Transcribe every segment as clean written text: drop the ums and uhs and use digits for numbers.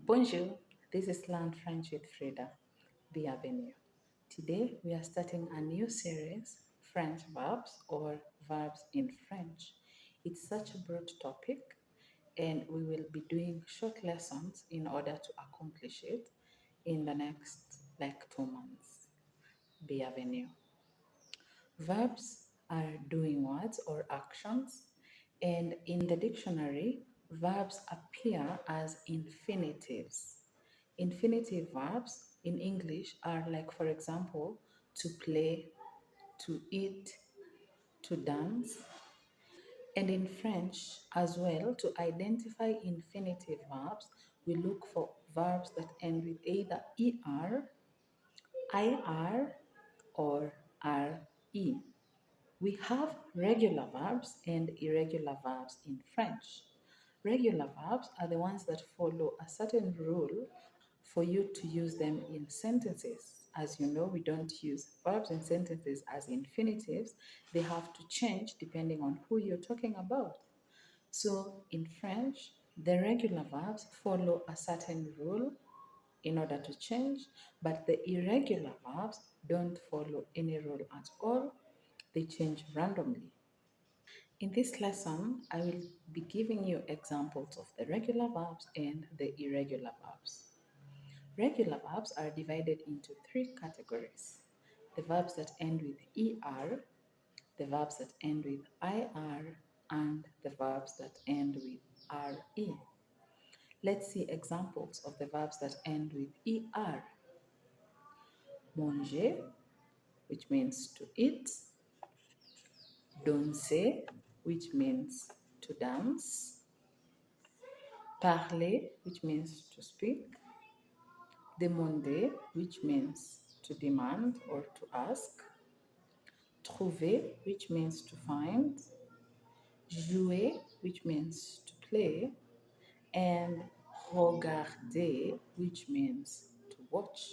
Bonjour, this is Learn French with Frida. Bienvenue. Today we are starting a new series, French Verbs or Verbs in French. It's such a broad topic and we will be doing short lessons in order to accomplish it in the next 2 months. Bienvenue. Verbs are doing words or actions, and in the dictionary, verbs appear as infinitives. Infinitive verbs in English are like, for example, to play, to eat, to dance. And in French as well, to identify infinitive verbs, we look for verbs that end with either er, ir, or re. We have regular verbs and irregular verbs in French. Regular verbs are the ones that follow a certain rule for you to use them in sentences. As you know, we don't use verbs in sentences as infinitives. They have to change depending on who you're talking about. So in French, the regular verbs follow a certain rule in order to change, but the irregular verbs don't follow any rule at all. They change randomly. In this lesson, I will be giving you examples of the regular verbs and the irregular verbs. Regular verbs are divided into three categories: the verbs that end with er, the verbs that end with ir, and the verbs that end with re. Let's see examples of the verbs that end with er. Manger, which means to eat. Danser, which means to dance. Parler, which means to speak. Demander, which means to demand or to ask. Trouver, which means to find. Jouer, which means to play. And regarder, which means to watch.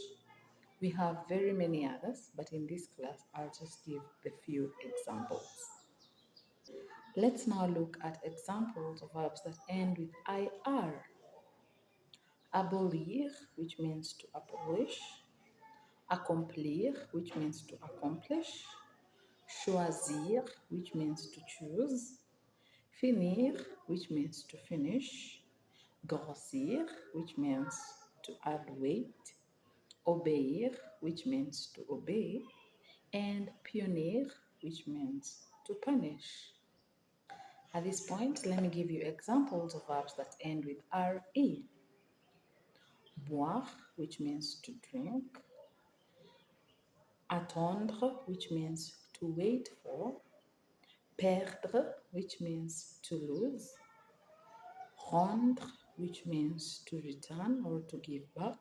We have very many others, but in this class, I'll just give the few examples. Let's now look at examples of verbs that end with ir. Abolir, which means to abolish. Accomplir, which means to accomplish. Choisir, which means to choose. Finir, which means to finish. Grossir, which means to add weight. Obéir, which means to obey. And punir, which means to punish. At this point, let me give you examples of verbs that end with re. Boire, which means to drink. Attendre, which means to wait for. Perdre, which means to lose. Rendre, which means to return or to give back.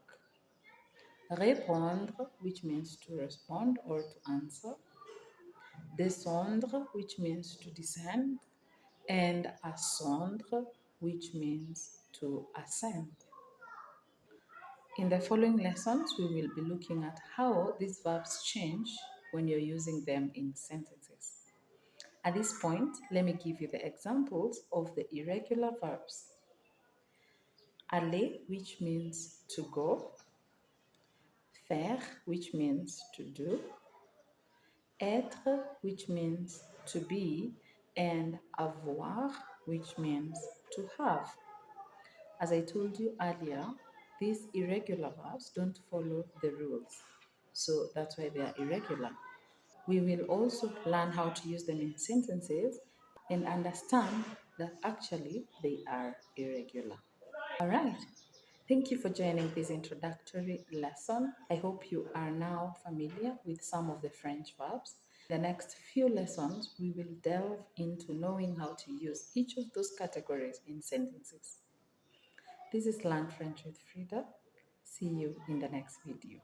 Répondre, which means to respond or to answer. Descendre, which means to descend. And ascendre, which means to ascend. In the following lessons, we will be looking at how these verbs change when you're using them in sentences. At this point, let me give you the examples of the irregular verbs. Aller, which means to go. Faire, which means to do. Être, which means to be. And avoir, which means to have. As I told you earlier, these irregular verbs don't follow the rules. So that's why they are irregular. We will also learn how to use them in sentences and understand that actually they are irregular. All right. Thank you for joining this introductory lesson. I hope you are now familiar with some of the French verbs. The next few lessons, we will delve into knowing how to use each of those categories in sentences. This is Learn French with Frida. See you in the next video.